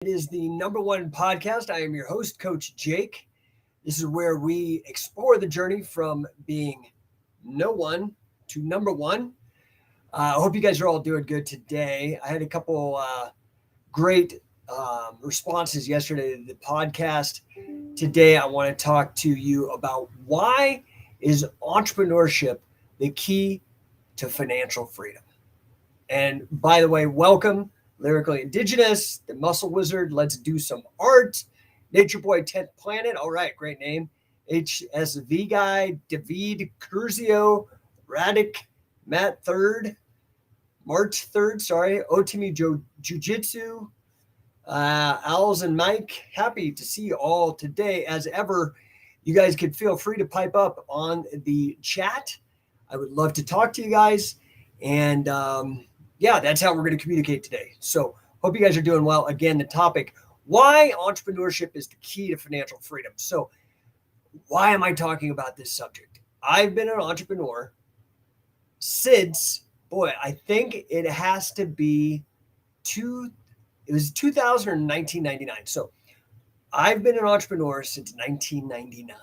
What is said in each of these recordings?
It is the No1 Podcast. I am your host, Coach Jake. This is where we explore the journey from being no one to number one. I hope you guys are all doing good today. I had a couple great responses yesterday to the podcast. Today, I want to talk to you about why is entrepreneurship the key to financial freedom. And by the way, welcome. Lyrically Indigenous, the Muscle Wizard, Let's Do Some Art, Nature Boy 10th Planet, all right, great name, HSV Guy, David Curzio, Radic, Matt 3rd, March 3rd, Otimi Jiu-Jitsu, Owls and Mike, happy to see you all today. As ever, you guys can feel free to pipe up on the chat. I would love to talk to you guys, and that's how we're going to communicate today. So hope you guys are doing well. Again, the topic, why entrepreneurship is the key to financial freedom. So why am I talking about this subject? I've been an entrepreneur since, I think it has to be 2000 or 1999. So I've been an entrepreneur since 1999.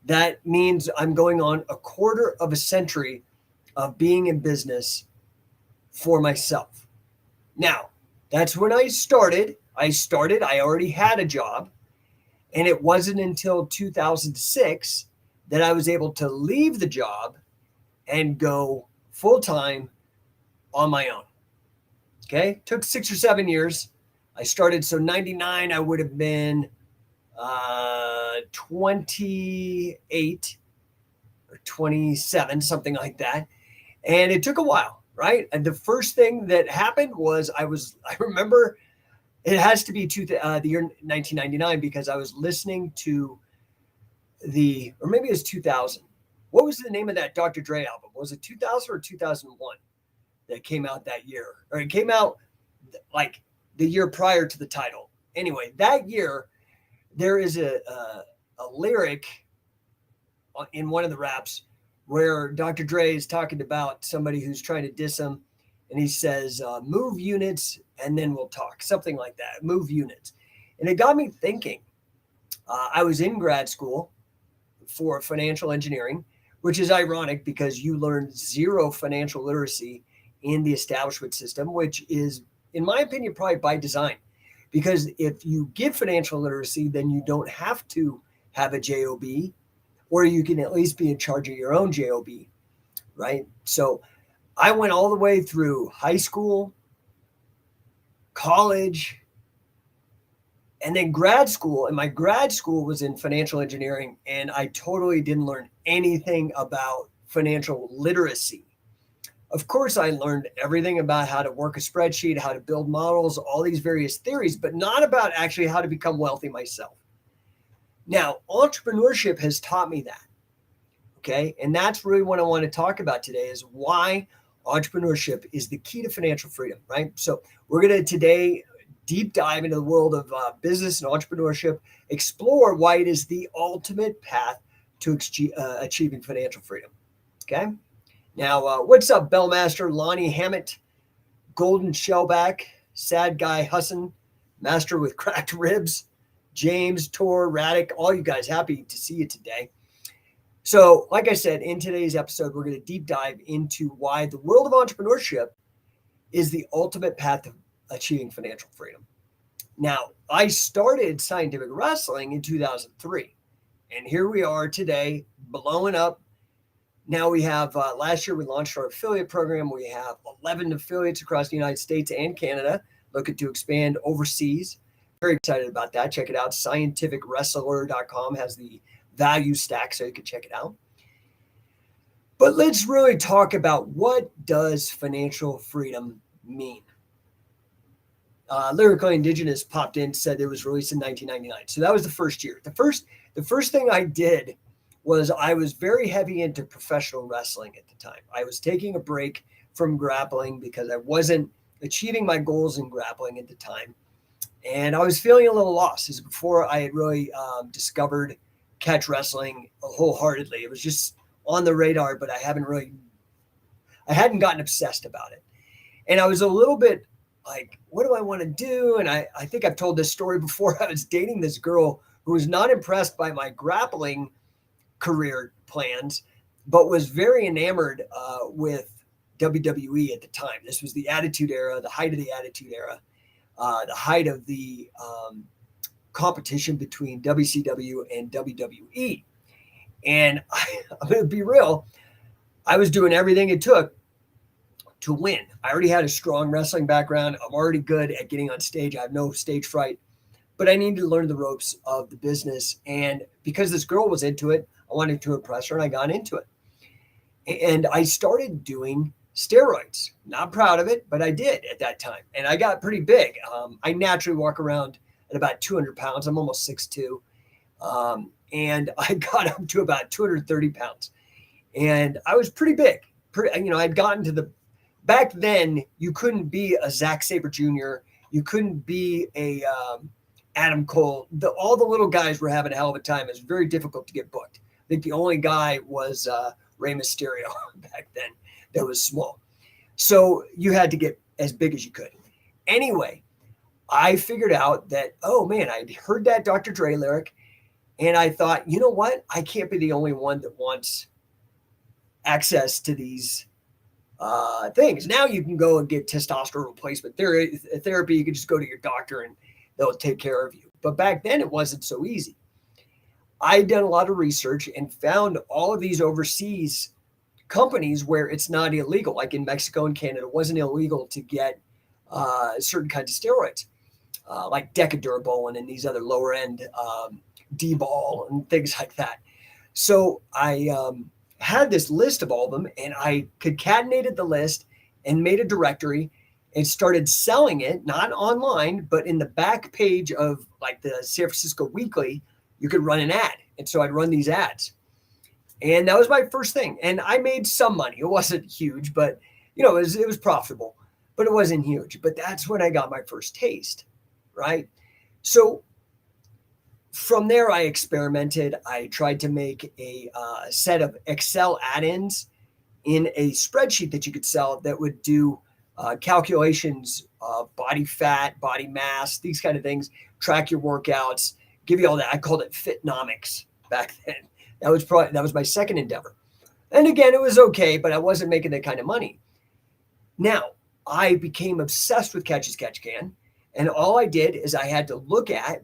That means I'm going on a quarter of a century of being in business for myself. Now, that's when I started. I already had a job, and it wasn't until 2006 that I was able to leave the job and go full-time on my own. Okay, took 6 or 7 years. I started, so 99, I would have been 28 or 27, something like that. And it took a while. Right. And the first thing that happened was I remember it has to be the year 1999 because I was listening to or maybe it was 2000. What was the name of that Dr. Dre album? Was it 2000 or 2001 that came out that year? Or it came out like the year prior to the title. Anyway, that year, there is a lyric in one of the raps where Dr. Dre is talking about somebody who's trying to diss him. And he says, move units and then we'll talk. Something like that. Move units. And it got me thinking. I was in grad school for financial engineering, which is ironic because you learn zero financial literacy in the establishment system, which is, in my opinion, probably by design. Because if you give financial literacy, then you don't have to have a JOB, or you can at least be in charge of your own JOB, right? So I went all the way through high school, college, and then grad school. And my grad school was in financial engineering, and I totally didn't learn anything about financial literacy. Of course, I learned everything about how to work a spreadsheet, how to build models, all these various theories, but not about actually how to become wealthy myself. Now, entrepreneurship has taught me that, okay? And that's really what I want to talk about today is why entrepreneurship is the key to financial freedom, right? So we're going to today deep dive into the world of business and entrepreneurship, explore why it is the ultimate path to achieving financial freedom, okay? Now, what's up, Bellmaster, Lonnie Hammett, Golden Shellback, Sad Guy Hussin, Master with Cracked Ribs, James, Tor, Radic, all you guys, happy to see you today. So, like I said, in today's episode, we're going to deep dive into why the world of entrepreneurship is the ultimate path to achieving financial freedom. Now, I started scientific wrestling in 2003, and here we are today, blowing up. Now we have, last year we launched our affiliate program. We have 11 affiliates across the United States and Canada, looking to expand overseas. Very excited about that. Check it out. Scientificwrestler.com has the value stack, so you can check it out. But let's really talk about what does financial freedom mean. Lyrically Indigenous popped in, said it was released in 1999. So that was the first year. The first thing I did was I was very heavy into professional wrestling at the time. I was taking a break from grappling because I wasn't achieving my goals in grappling at the time. And I was feeling a little lost. This is before I had really discovered catch wrestling wholeheartedly. It was just on the radar, but I hadn't gotten obsessed about it. And I was a little bit like, what do I want to do? And I think I've told this story before. I was dating this girl who was not impressed by my grappling career plans, but was very enamored with WWE at the time. This was the Attitude Era, the height of the Attitude Era, the height of the competition between WCW and WWE. And I'm going to be real, I was doing everything it took to win. I already had a strong wrestling background. I'm already good at getting on stage. I have no stage fright, but I needed to learn the ropes of the business. And because this girl was into it, I wanted to impress her and I got into it. And I started doing steroids. Not proud of it, but I did at that time. And I got pretty big. I naturally walk around at about 200 pounds. I'm almost 6'2". And I got up to about 230 pounds. And I was pretty big. I'd gotten to back then, you couldn't be a Zack Sabre Jr. You couldn't be a Adam Cole. All the little guys were having a hell of a time. It was very difficult to get booked. I think the only guy was Rey Mysterio back then that was small. So you had to get as big as you could. Anyway, I figured out that, oh man, I'd heard that Dr. Dre lyric. And I thought, you know what? I can't be the only one that wants access to these things. Now you can go and get testosterone replacement therapy. You can just go to your doctor and they'll take care of you. But back then it wasn't so easy. I'd done a lot of research and found all of these overseas companies where it's not illegal. Like in Mexico and Canada, it wasn't illegal to get certain kinds of steroids, like Decadurabolin and these other lower end D-ball and things like that. So I had this list of all of them, and I concatenated the list and made a directory and started selling it, not online, but in the back page of like the San Francisco Weekly, you could run an ad. And so I'd run these ads. And that was my first thing. And I made some money. It wasn't huge, but it was profitable, but it wasn't huge. But that's when I got my first taste, right? So from there, I experimented. I tried to make a set of Excel add-ins in a spreadsheet that you could sell that would do calculations of body fat, body mass, these kind of things, track your workouts, give you all that. I called it Fitnomics back then. That was my second endeavor. And again, it was okay, but I wasn't making that kind of money. Now, I became obsessed with Catch as Catch Can. And all I did is I had to look at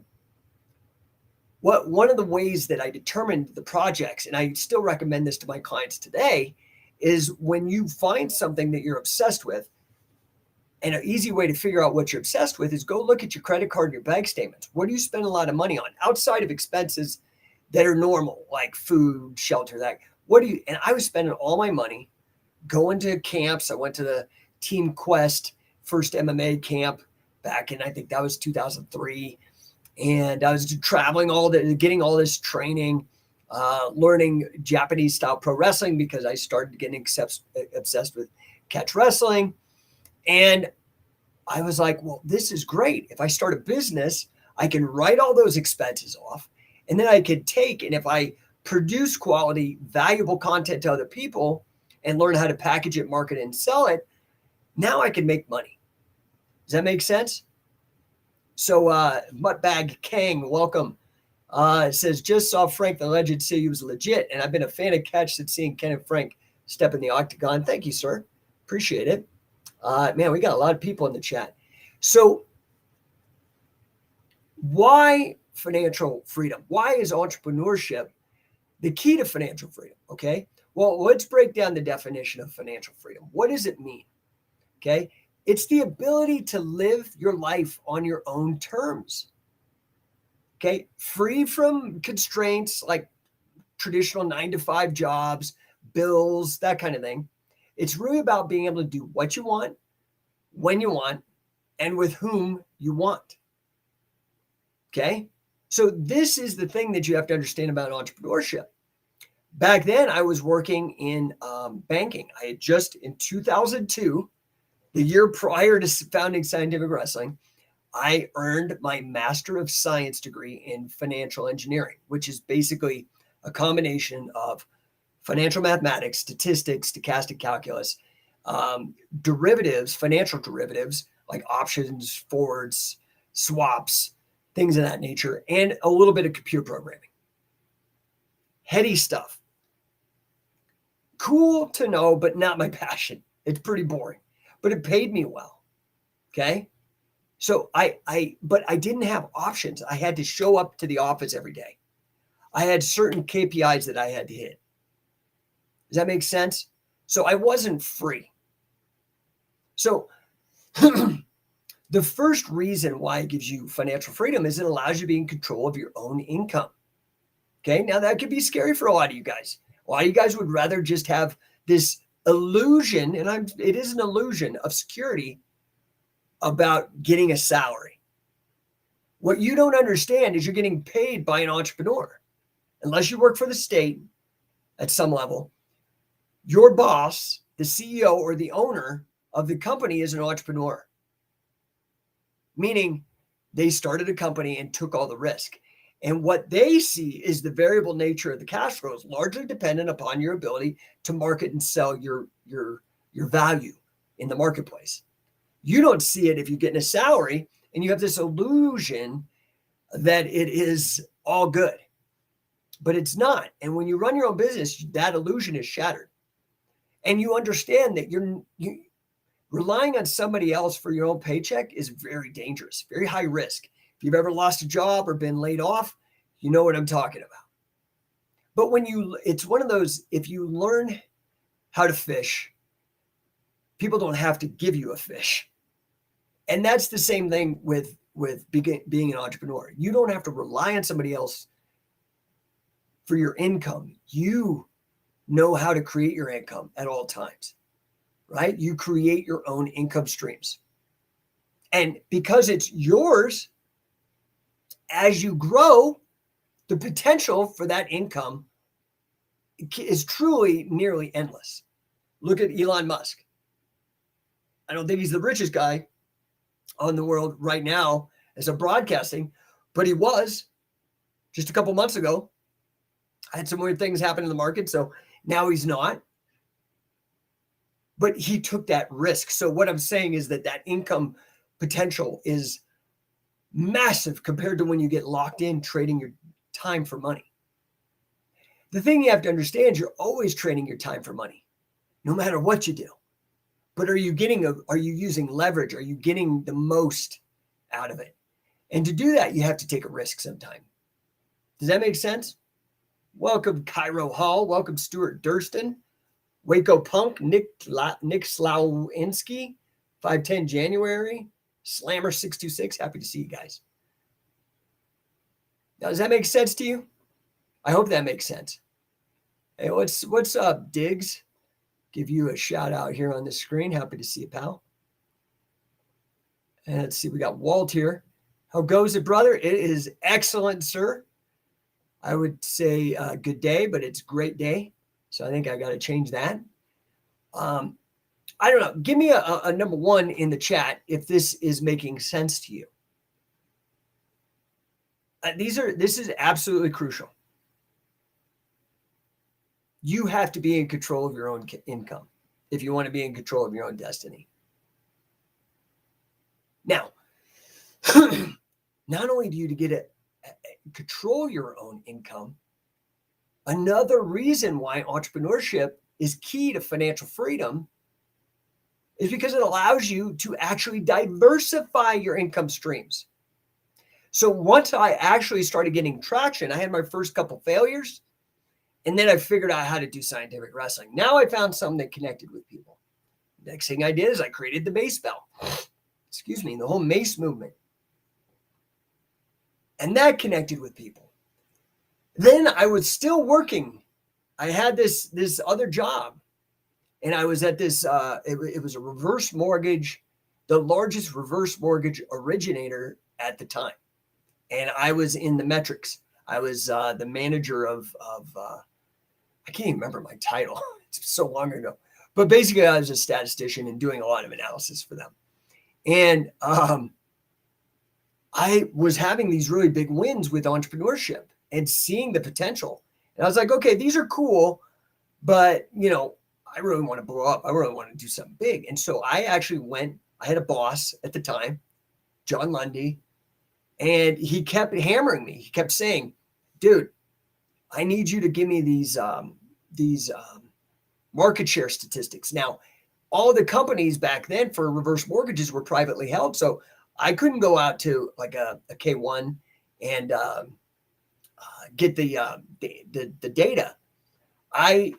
one of the ways that I determined the projects, and I still recommend this to my clients today, is when you find something that you're obsessed with, and an easy way to figure out what you're obsessed with is go look at your credit card and your bank statements. What do you spend a lot of money on outside of expenses that are normal, like food, shelter, that? And I was spending all my money going to camps. I went to the Team Quest first MMA camp back in, I think that was 2003. And I was traveling getting all this training, learning Japanese style pro wrestling because I started getting obsessed with catch wrestling. And I was like, well, this is great. If I start a business, I can write all those expenses off. And then I could take, and if I produce quality, valuable content to other people and learn how to package it, market it, and sell it, now I can make money. Does that make sense? So Muttbag Kang, welcome. Says, just saw Frank the Legend say he was legit, and I've been a fan of Catch since seeing Ken and Frank step in the octagon. Thank you, sir. Appreciate it. Man, we got a lot of people in the chat. So why financial freedom? Why is entrepreneurship the key to financial freedom? Okay. Well, let's break down the definition of financial freedom. What does it mean? Okay. It's the ability to live your life on your own terms. Okay. Free from constraints like traditional 9-to-5 jobs, bills, that kind of thing. It's really about being able to do what you want, when you want, and with whom you want. Okay. So this is the thing that you have to understand about entrepreneurship. Back then, I was working in banking. I had just in 2002, the year prior to founding Scientific Wrestling, I earned my Master of Science degree in financial engineering, which is basically a combination of financial mathematics, statistics, stochastic calculus, derivatives, financial derivatives, like options, forwards, swaps, things of that nature, and a little bit of computer programming. Heady stuff. Cool to know, but not my passion. It's pretty boring, but it paid me well. Okay. So but I didn't have options. I had to show up to the office every day. I had certain KPIs that I had to hit. Does that make sense? So I wasn't free. So the first reason why it gives you financial freedom is it allows you to be in control of your own income. Okay. Now that could be scary for a lot of you guys. A lot of you guys would rather just have this illusion, and it is an illusion of security about getting a salary. What you don't understand is you're getting paid by an entrepreneur. Unless you work for the state at some level, your boss, the CEO or the owner of the company is an entrepreneur. Meaning they started a company and took all the risk. And what they see is the variable nature of the cash flows, largely dependent upon your ability to market and sell your value in the marketplace. You don't see it if you're getting a salary and you have this illusion that it is all good, but it's not. And when you run your own business, that illusion is shattered. And you understand that you relying on somebody else for your own paycheck is very dangerous, very high risk. If you've ever lost a job or been laid off, you know what I'm talking about. But it's one of those, if you learn how to fish, people don't have to give you a fish. And that's the same thing with being an entrepreneur. You don't have to rely on somebody else for your income. You know how to create your income at all times, right? You create your own income streams. And because it's yours, as you grow, the potential for that income is truly nearly endless. Look at Elon Musk. I don't think he's the richest guy on the world right now as a broadcasting, but he was just a couple months ago. I had some weird things happen in the market, so now he's not. But he took that risk. So what I'm saying is that income potential is massive compared to when you get locked in trading your time for money. The thing you have to understand, you're always trading your time for money, no matter what you do. But are you using leverage? Are you getting the most out of it? And to do that, you have to take a risk sometime. Does that make sense? Welcome, Cairo Hall. Welcome, Stuart Durston. Waco Punk, Nick Slawinski, 510 January, Slammer 626. Happy to see you guys. Now, does that make sense to you? I hope that makes sense. Hey, what's up, Diggs? Give you a shout out here on the screen. Happy to see you, pal. And let's see, we got Walt here. How goes it, brother? It is excellent, sir. I would say good day, but it's great day. So I think I got to change that. I don't know. Give me a number one in the chat if this is making sense to you. This is absolutely crucial. You have to be in control of your own income if you want to be in control of your own destiny. Now, not only do you get to control your own income, another reason why entrepreneurship is key to financial freedom is because it allows you to actually diversify your income streams. So once I actually started getting traction, I had my first couple failures, and then I figured out how to do scientific wrestling. Now I found something that connected with people. Next thing I did is I created the mace bell. Excuse me, the whole mace movement. And that connected with people. Then I was still working. I had this other job, and I was at this, it was a reverse mortgage, the largest reverse mortgage originator at the time. And I was in the metrics. I was the manager of I can't even remember my title. It's so long ago. But basically, I was a statistician and doing a lot of analysis for them. And I was having these really big wins with entrepreneurship and seeing the potential. And I was like, okay, these are cool, but I really want to blow up. I really want to do something big. And so I actually went I had a boss at the time, John Lundy, and he kept hammering me. He kept saying, dude, I need you to give me these market share statistics. Now, all the companies back then for reverse mortgages were privately held. So I couldn't go out to like a K1 and get the data. I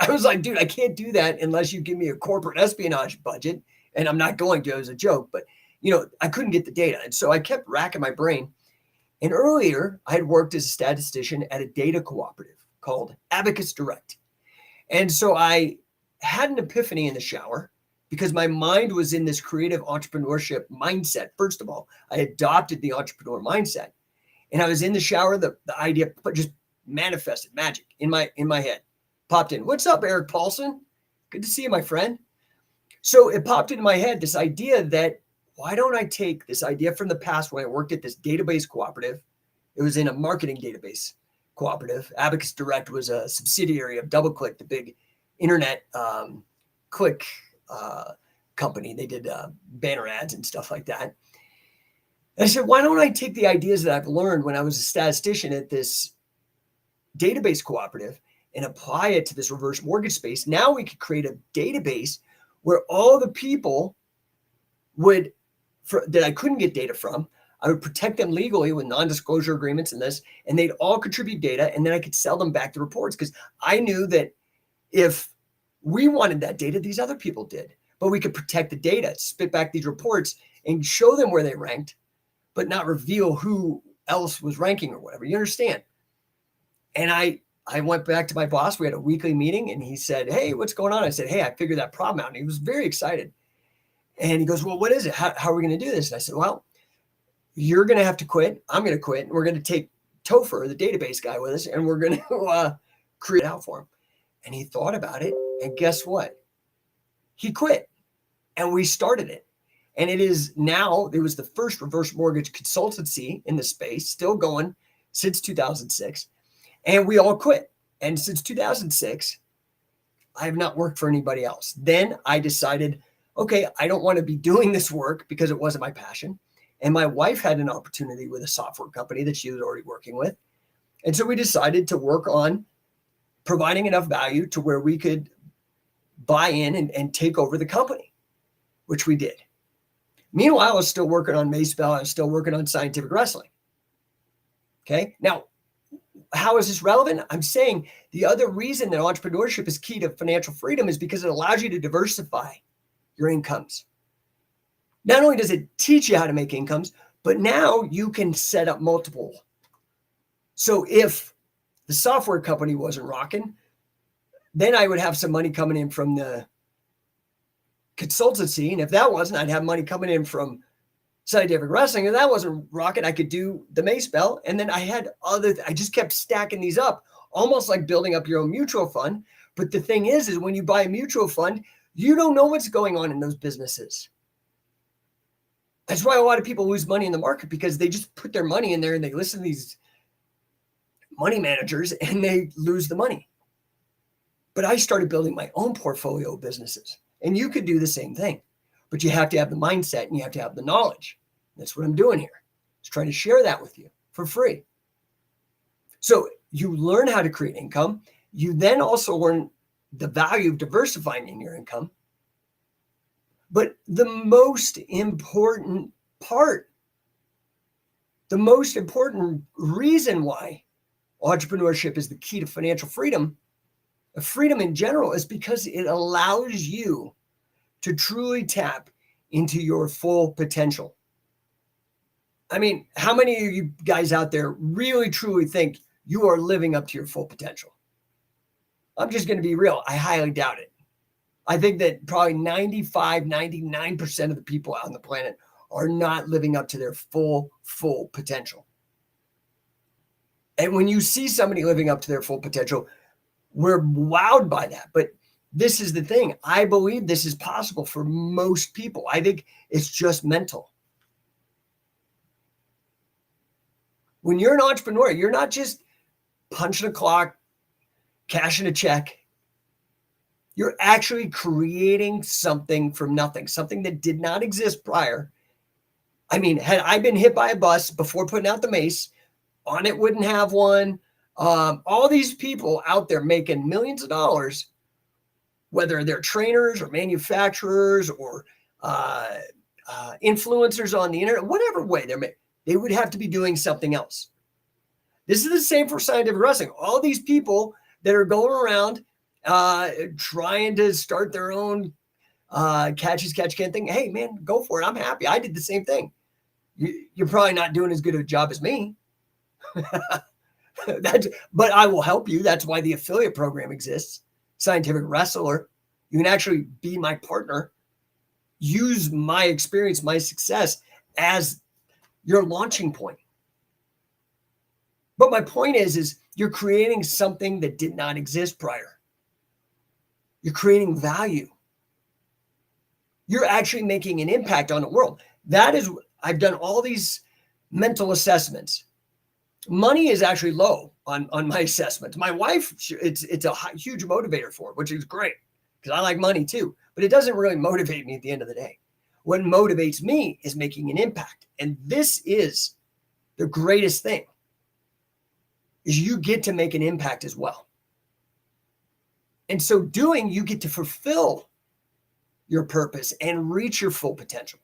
was like, dude, I can't do that unless you give me a corporate espionage budget. And I'm not going to, as a joke, but I couldn't get the data. And so I kept racking my brain. And earlier I had worked as a statistician at a data cooperative called Abacus Direct. And so I had an epiphany in the shower because my mind was in this creative entrepreneurship mindset. First of all, I adopted the entrepreneur mindset, and I was in the shower. The idea just manifested, magic in my head, popped in. What's up, Eric Paulson? Good to see you, my friend. So it popped into my head, this idea that why don't I take this idea from the past when I worked at this database cooperative? It was in a marketing database cooperative. Abacus Direct was a subsidiary of DoubleClick, the big internet click company. They did banner ads and stuff like that. And I said, why don't I take the ideas that I've learned when I was a statistician at this database cooperative and apply it to this reverse mortgage space? Now we could create a database where all the people that I couldn't get data from, I would protect them legally with non-disclosure agreements and this, and they'd all contribute data, and then I could sell them back the reports because I knew that if we wanted that data, these other people did. But we could protect the data, spit back these reports, and show them where they ranked, but not reveal who else was ranking or whatever. You understand? And I went back to my boss. We had a weekly meeting, and he said, hey, what's going on? I said, hey, I figured that problem out. And he was very excited. And he goes, well, what is it? How are we going to do this? And I said, well, you're going to have to quit. I'm going to quit. And we're going to take Topher, the database guy, with us, and we're going to create it out for him. And he thought about it. And guess what? He quit. And we started it. And it was the first reverse mortgage consultancy in the space, still going since 2006. And we all quit. And since 2006, I have not worked for anybody else. Then I decided, okay, I don't want to be doing this work because it wasn't my passion. And my wife had an opportunity with a software company that she was already working with. And so we decided to work on providing enough value to where we could buy in and take over the company, which we did. Meanwhile, I was still working on Mayspell. I was still working on Scientific Wrestling. Okay. Now, how is this relevant? I'm saying the other reason that entrepreneurship is key to financial freedom is because it allows you to diversify your incomes. Not only does it teach you how to make incomes, but now you can set up multiple. So if the software company wasn't rocking, then I would have some money coming in from the consultancy. And if that wasn't, I'd have money coming in from Scientific Wrestling. If that wasn't rocking, I could do the Mayspell. And then I just kept stacking these up, almost like building up your own mutual fund. But the thing is when you buy a mutual fund, you don't know what's going on in those businesses. That's why a lot of people lose money in the market, because they just put their money in there and they listen to these money managers and they lose the money. But I started building my own portfolio of businesses, and you could do the same thing, but you have to have the mindset and you have to have the knowledge. That's what I'm doing here. Just trying to share that with you for free. So you learn how to create income. You then also learn the value of diversifying in your income. But the most important part, the most important reason why entrepreneurship is the key to financial freedom, freedom in general, is because it allows you to truly tap into your full potential. I mean, how many of you guys out there really truly think you are living up to your full potential? I'm just going to be real. I highly doubt it. I think that probably 95, 99% of the people out on the planet are not living up to their full potential. And when you see somebody living up to their full potential, we're wowed by that. But this is the thing. I believe this is possible for most people. I think it's just mental. When you're an entrepreneur, you're not just punching a clock, cashing a check. You're actually creating something from nothing, something that did not exist prior. I mean, had I been hit by a bus before putting out the mace, On It wouldn't have one. All these people out there making millions of dollars, whether they're trainers or manufacturers or influencers on the internet, whatever way they would have to be doing something else. This is the same for scientific wrestling. All these people that are going around trying to start their own catch as catch can thing. Hey, man, go for it. I'm happy. I did the same thing. You're probably not doing as good of a job as me. But I will help you. That's why the affiliate program exists. Scientific Wrestler. You can actually be my partner. Use my experience, my success as your launching point. But my point is you're creating something that did not exist prior. You're creating value. You're actually making an impact on the world. That is, I've done all these mental assessments. Money is actually low on my assessments. My wife, it's a huge motivator for her, which is great because I like money too, but it doesn't really motivate me at the end of the day. What motivates me is making an impact. And this is the greatest thing, is you get to make an impact as well. And so doing, you get to fulfill your purpose and reach your full potential,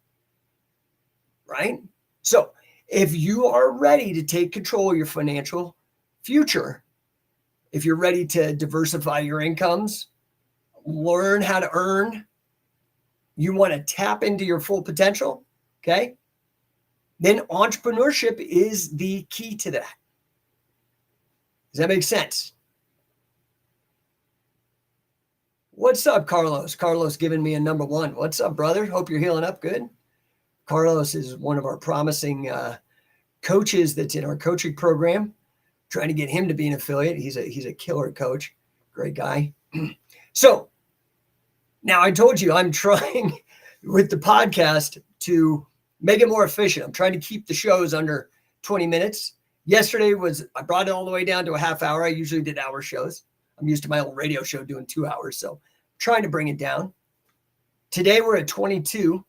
right? So if you are ready to take control of your financial future, if you're ready to diversify your incomes, learn how to earn, you want to tap into your full potential, okay? Then entrepreneurship is the key to that. Does that make sense? What's up, Carlos? Carlos giving me a number one. What's up, brother? Hope you're healing up good. Carlos is one of our promising coaches that's in our coaching program. Trying to get him to be an affiliate. He's a killer coach. Great guy. So now I told you I'm trying with the podcast to make it more efficient. I'm trying to keep the shows under 20 minutes. Yesterday I brought it all the way down to a half hour. I usually did hour shows. I'm used to my old radio show doing 2 hours. So I'm trying to bring it down. Today we're at 22.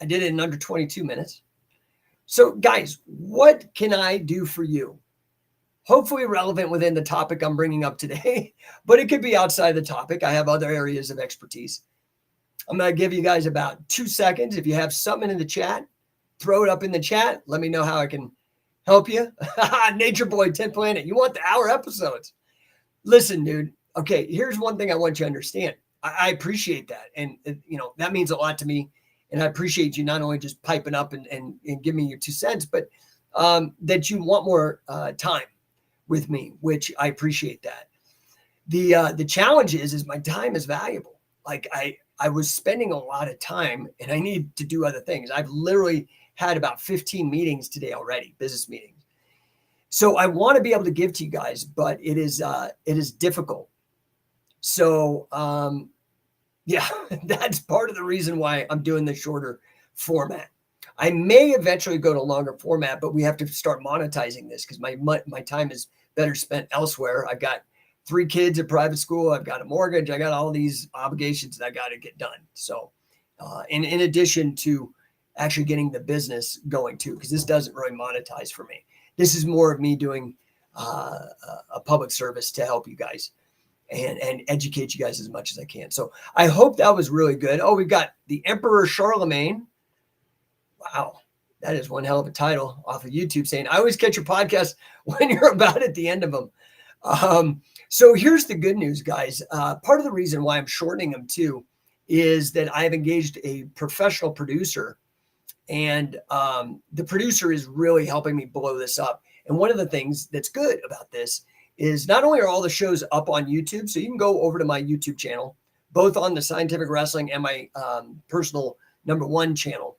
I did it in under 22 minutes. So guys, what can I do for you? Hopefully relevant within the topic I'm bringing up today, but it could be outside the topic. I have other areas of expertise. I'm going to give you guys about 2 seconds. If you have something in the chat, throw it up in the chat. Let me know how I can help you. Nature Boy 10 Planet. You want the hour episodes. Listen, dude. Okay, here's one thing I want you to understand. I appreciate that. And, that means a lot to me. And I appreciate you not only just piping up and give me your 2 cents, but that you want more time with me, which I appreciate that. The challenge is my time is valuable. Like I was spending a lot of time and I need to do other things. I've literally had about 15 meetings today already, business meetings. So I want to be able to give to you guys, but it is difficult. So yeah, that's part of the reason why I'm doing the shorter format. I may eventually go to longer format, but we have to start monetizing this because my time is better spent elsewhere. I've got 3 kids at private school. I've got a mortgage. I got all these obligations that I got to get done. So in addition to actually getting the business going too, because this doesn't really monetize for me. This is more of me doing a public service to help you guys and educate you guys as much as I can. So I hope that was really good. Oh, we've got the Emperor Charlemagne. Wow. That is one hell of a title off of YouTube saying, I always catch your podcast when you're about at the end of them. So here's the good news, guys. Part of the reason why I'm shortening them too is that I've engaged a professional producer, and the producer is really helping me blow this up. And one of the things that's good about this is not only are all the shows up on YouTube, so you can go over to my YouTube channel, both on the Scientific Wrestling and my personal No1 channel,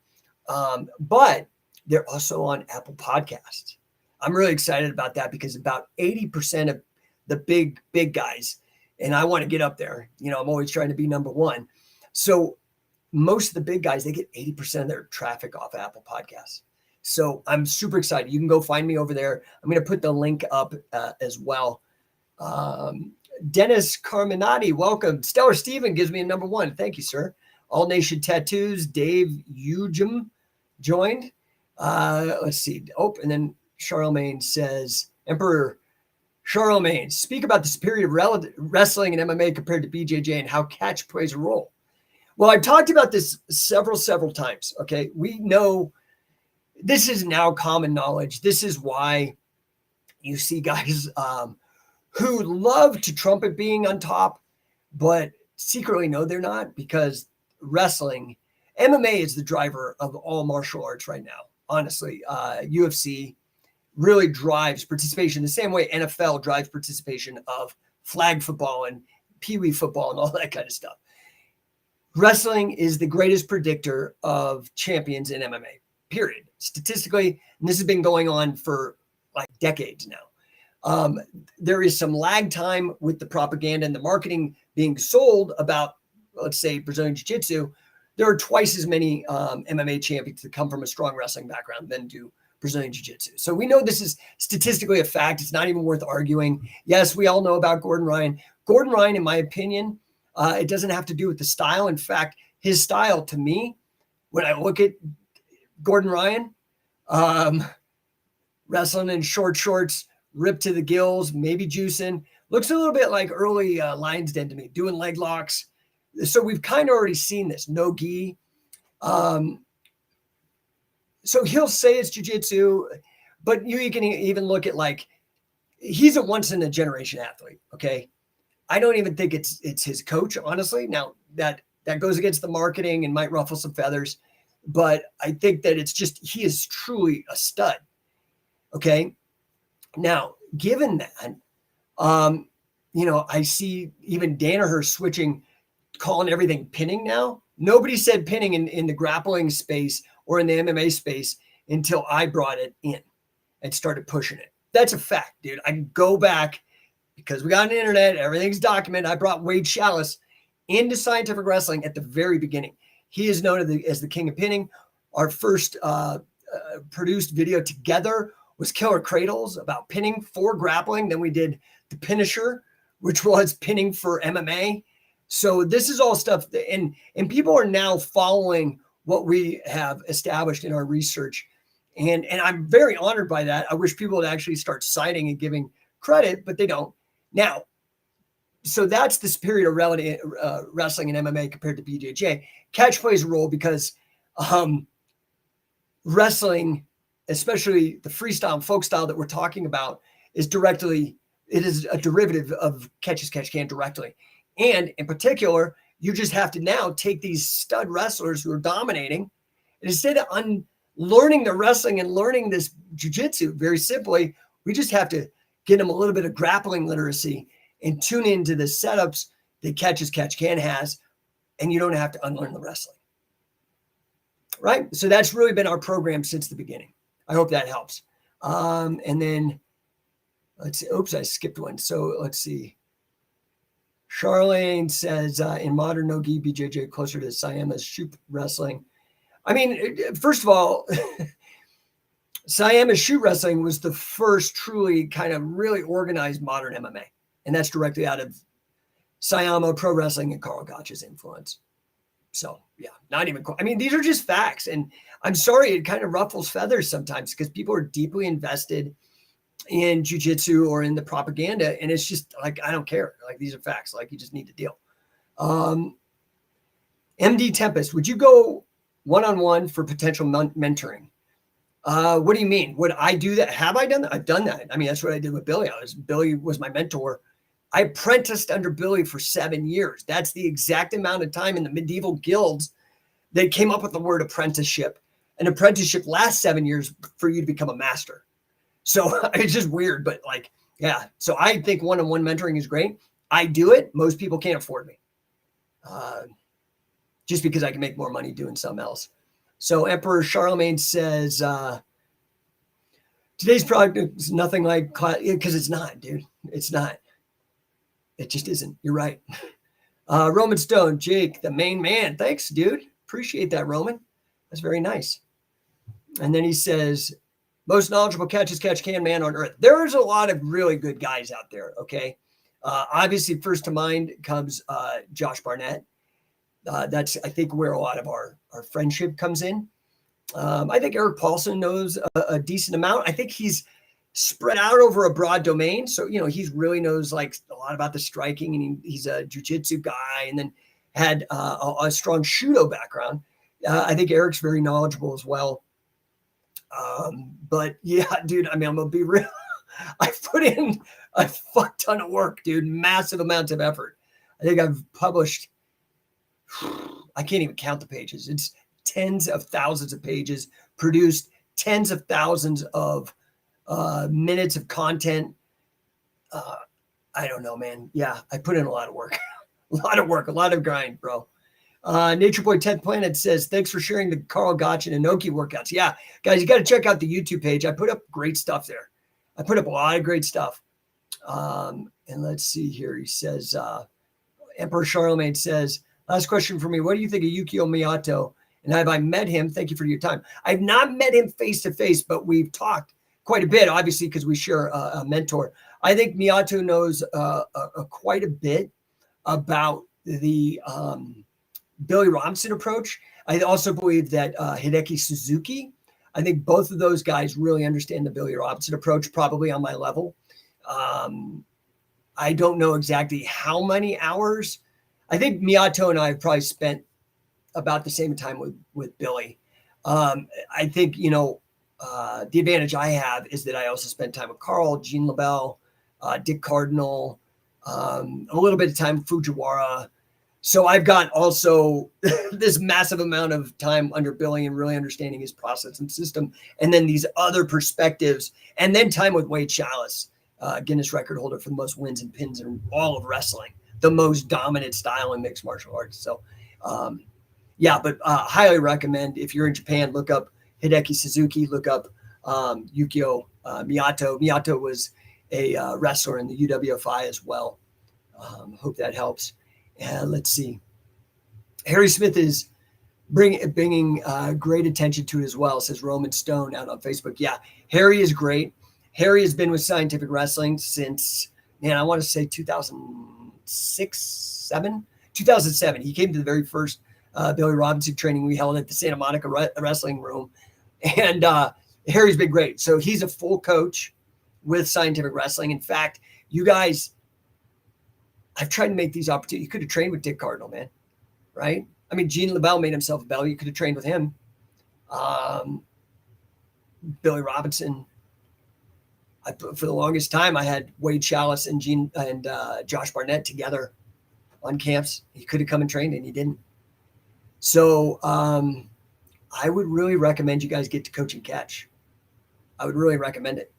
but they're also on Apple Podcasts. I'm really excited about that because about 80% of the big guys, and I want to get up there. I'm always trying to be number one. So most of the big guys, they get 80% of their traffic off Apple Podcasts. So I'm super excited. You can go find me over there. I'm going to put the link up as well Dennis Carminati, welcome. Stellar Steven gives me a number 1. Thank you, sir. All Nation Tattoos, Dave Ujum joined. Let's see. Oh, and then Charlemagne says, Emperor Charlemagne, speak about the superior wrestling and MMA compared to BJJ and how catch plays a role. Well, I've talked about this several times. Okay. We know this is now common knowledge. This is why you see guys who love to trumpet being on top, but secretly know they're not, because wrestling, MMA is the driver of all martial arts right now. Honestly, UFC really drives participation the same way NFL drives participation of flag football and peewee football and all that kind of stuff. Wrestling is the greatest predictor of champions in MMA, period. Statistically, and this has been going on for like decades now. There is some lag time with the propaganda and the marketing being sold about, let's say, Brazilian Jiu-Jitsu. There are twice as many MMA champions that come from a strong wrestling background than do Brazilian Jiu-Jitsu. So we know this is statistically a fact. It's not even worth arguing. Yes, we all know about Gordon Ryan. Gordon Ryan, in my opinion, it doesn't have to do with the style. In fact, his style, to me, when I look at Gordon Ryan, wrestling in short shorts, ripped to the gills, maybe juicing, looks a little bit like early Lions Den to me, doing leg locks. So we've kind of already seen this, no gi. So he'll say it's jiu-jitsu, but you can even look at, like, he's a once in a generation athlete. Okay. I don't even think it's his coach, honestly. Now that goes against the marketing and might ruffle some feathers, but I think that it's just, he is truly a stud. Okay. Now, given that, I see even Danaher switching, calling everything pinning now. Nobody said pinning in the grappling space or in the MMA space until I brought it in and started pushing it. That's a fact, dude. I can go back, because we got an internet, everything's documented. I brought Wade Chalice into scientific wrestling at the very beginning. He is known as the king of pinning. Our first produced video together was Killer Cradles about pinning for grappling. Then we did the Pinisher, which was pinning for MMA. So this is all stuff that, and people are now following what we have established in our research. And I'm very honored by that. I wish people would actually start citing and giving credit, but they don't. Now, so that's the superior wrestling and MMA compared to BJJ. Catch plays a role because wrestling, especially the freestyle and folk style that we're talking about, it is a derivative of catch as catch can directly. And in particular, you just have to now take these stud wrestlers who are dominating, and instead of learning the wrestling and learning this jiu-jitsu, very simply, we just have to get them a little bit of grappling literacy and tune into the setups that Catch as Catch Can has, and you don't have to unlearn the wrestling. Right? So that's really been our program since the beginning. I hope that helps. And then let's see. Oops, I skipped one. So let's see. Charlene says, in modern no-gi BJJ, closer to Siama's shoot wrestling. I mean, first of all, Siama's shoot wrestling was the first truly kind of really organized modern MMA. And that's directly out of Siama Pro Wrestling and Carl Gotch's influence. So, yeah, not even cool. I mean, these are just facts. And I'm sorry, it kind of ruffles feathers sometimes because people are deeply invested in jiu-jitsu or in the propaganda. And it's just like, I don't care. Like, these are facts. Like, you just need to deal. MD Tempest, would you go one-on-one for potential mentoring? What do you mean? Would I do that? Have I done that? I've done that. I mean, that's what I did with Billy. Billy was my mentor. I apprenticed under Billy for 7 years. That's the exact amount of time in the medieval guilds they came up with the word apprenticeship. An apprenticeship lasts 7 years for you to become a master. So it's just weird, but like, yeah. So I think one-on-one mentoring is great. I do it. Most people can't afford me. Just because I can make more money doing something else. So Emperor Charlemagne says, today's product is nothing like class, because it's not, dude. It's not. It just isn't. You're right. Roman Stone, Jake, the main man. Thanks, dude. Appreciate that, Roman. That's very nice. And then he says, most knowledgeable catch as catch can man on earth. There's a lot of really good guys out there, okay? Obviously, first to mind comes Josh Barnett. That's, I think, where a lot of our friendship comes in. I think Eric Paulson knows a decent amount. I think he's spread out over a broad domain. So, he really knows like a lot about the striking, and he's a jiu-jitsu guy, and then had a strong judo background. I think Eric's very knowledgeable as well. But yeah, dude, I mean, I'm going to be real. I've put in a fuck ton of work, dude, massive amounts of effort. I think I've published, I can't even count the pages. It's tens of thousands of pages, produced tens of thousands of minutes of content. I don't know, man. Yeah, I put in a lot of work, a lot of grind, bro. Nature Boy 10th Planet says, thanks for sharing the Carl Gotch and Inoki workouts. Yeah, guys, you got to check out the YouTube page. I put up great stuff there. I put up a lot of great stuff. And let's see here. He says, Emperor Charlemagne says, last question for me. What do you think of Yukio Miyato? And have I met him? Thank you for your time. I've not met him face to face, but we've talked quite a bit, obviously, because we share a mentor. I think Miyato knows quite a bit about the Billy Robinson approach. I also believe that Hideki Suzuki, I think both of those guys really understand the Billy Robinson approach, probably on my level. I don't know exactly how many hours. I think Miyato and I have probably spent about the same time with Billy. I think, the advantage I have is that I also spent time with Carl, Gene LaBelle, Dick Cardinal, a little bit of time with Fujiwara. So I've got also this massive amount of time under Billy and really understanding his process and system. And then these other perspectives, and then time with Wade Chalice, Guinness record holder for the most wins and pins in all of wrestling, the most dominant style in mixed martial arts. So, but highly recommend, if you're in Japan, look up Hideki Suzuki, look up Yukio Miyato. Miyato was a wrestler in the UWFI as well. Hope that helps. Let's see. Harry Smith is bringing great attention to it as well, says Roman Stone out on Facebook. Yeah, Harry is great. Harry has been with Scientific Wrestling since, I want to say 2007. He came to the very first Billy Robinson training we held at the Santa Monica Wrestling Room. And Harry's been great. So he's a full coach with Scientific Wrestling. In fact, you guys, I've tried to make these opportunities. You could have trained with Dick Cardinal, man, right? I mean, Gene LaBelle made himself a bell. You could have trained with him. Billy Robinson. For the longest time, I had Wade Chalice and Josh Barnett together on camps. He could have come and trained, and he didn't. So I would really recommend you guys get to Coach and Catch. I would really recommend it.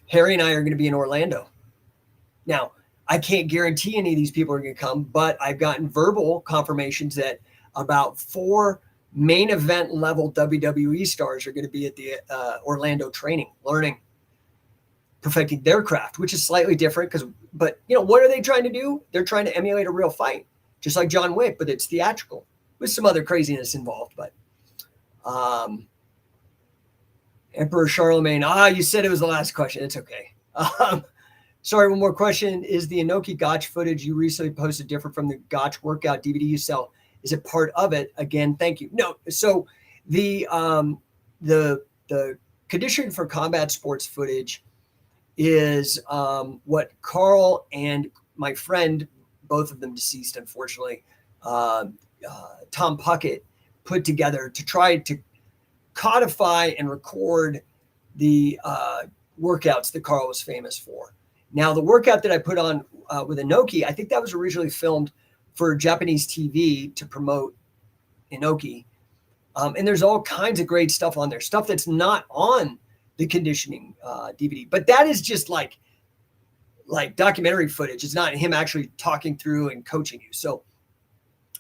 Harry and I are going to be in Orlando. Now, I can't guarantee any of these people are going to come, but I've gotten verbal confirmations that about 4 main event level WWE stars are going to be at the Orlando training, learning, perfecting their craft, which is slightly different but what are they trying to do? They're trying to emulate a real fight, just like John Wick, but it's theatrical with some other craziness involved. But Emperor Charlemagne, you said it was the last question. It's okay. Sorry, one more question. Is the Inoki Gotch footage you recently posted different from the Gotch workout DVD you sell? Is it part of it? Again, thank you. No. So the condition for combat sports footage is what Carl and my friend, both of them deceased, unfortunately, Tom Puckett, put together to try to codify and record the workouts that Carl was famous for. Now, the workout that I put on with Inoki, I think that was originally filmed for Japanese TV to promote Inoki. And there's all kinds of great stuff on there, stuff that's not on the conditioning DVD. But that is just like documentary footage. It's not him actually talking through and coaching you. So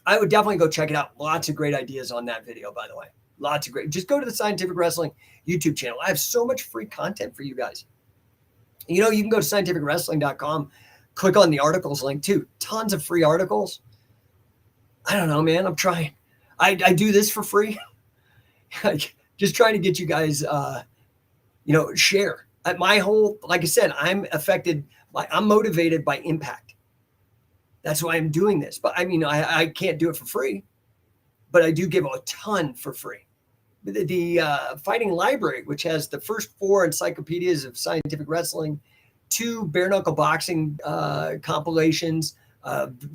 I would definitely go check it out. Lots of great ideas on that video, by the way. Lots of great. Just go to the Scientific Wrestling YouTube channel. I have so much free content for you guys. You can go to scientificwrestling.com, click on the articles link too. Tons of free articles. I don't know, man. I'm trying. I do this for free. Just trying to get you guys, share. Like I said, I'm motivated by impact. That's why I'm doing this. But I mean, I can't do it for free, but I do give a ton for free. The Fighting Library, which has the first 4 encyclopedias of scientific wrestling, 2 bare knuckle boxing compilations,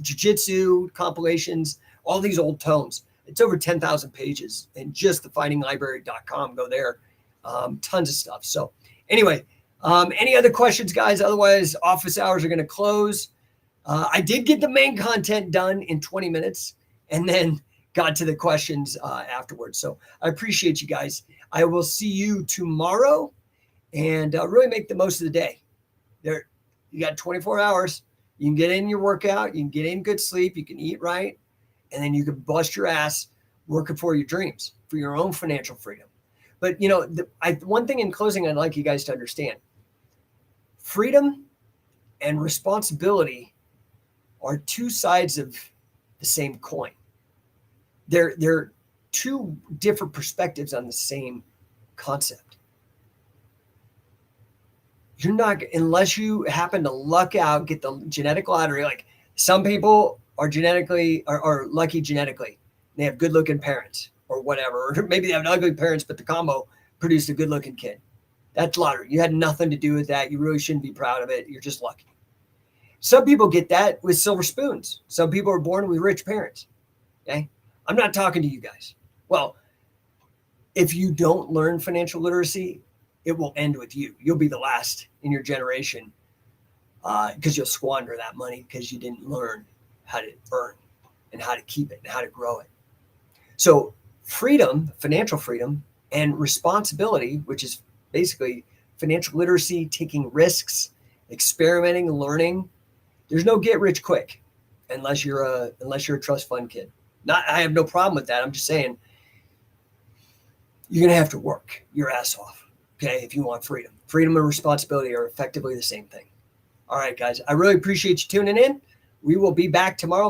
jiu-jitsu compilations, all these old tomes. It's over 10,000 pages, and just thefightinglibrary.com. Go there. Tons of stuff. So anyway, any other questions, guys? Otherwise, office hours are going to close. I did get the main content done in 20 minutes and then got to the questions afterwards. So I appreciate you guys. I will see you tomorrow, and really make the most of the day. There, you got 24 hours. You can get in your workout. You can get in good sleep. You can eat right. And then you can bust your ass working for your dreams, for your own financial freedom. But, one thing in closing, I'd like you guys to understand: freedom and responsibility are 2 sides of the same coin. They're 2 different perspectives on the same concept. You're not, unless you happen to luck out, get the genetic lottery. Like some people are lucky genetically. They have good looking parents or whatever, or maybe they have ugly parents, but the combo produced a good looking kid. That's lottery. You had nothing to do with that. You really shouldn't be proud of it. You're just lucky. Some people get that with silver spoons. Some people are born with rich parents. Okay. I'm not talking to you guys. Well, if you don't learn financial literacy, it will end with you. You'll be the last in your generation because you'll squander that money because you didn't learn how to earn and how to keep it and how to grow it. So freedom, financial freedom, and responsibility, which is basically financial literacy, taking risks, experimenting, learning. There's no get rich quick unless you're a trust fund kid. I have no problem with that. I'm just saying you're going to have to work your ass off, okay, if you want freedom. Freedom and responsibility are effectively the same thing. All right, guys, I really appreciate you tuning in. We will be back tomorrow.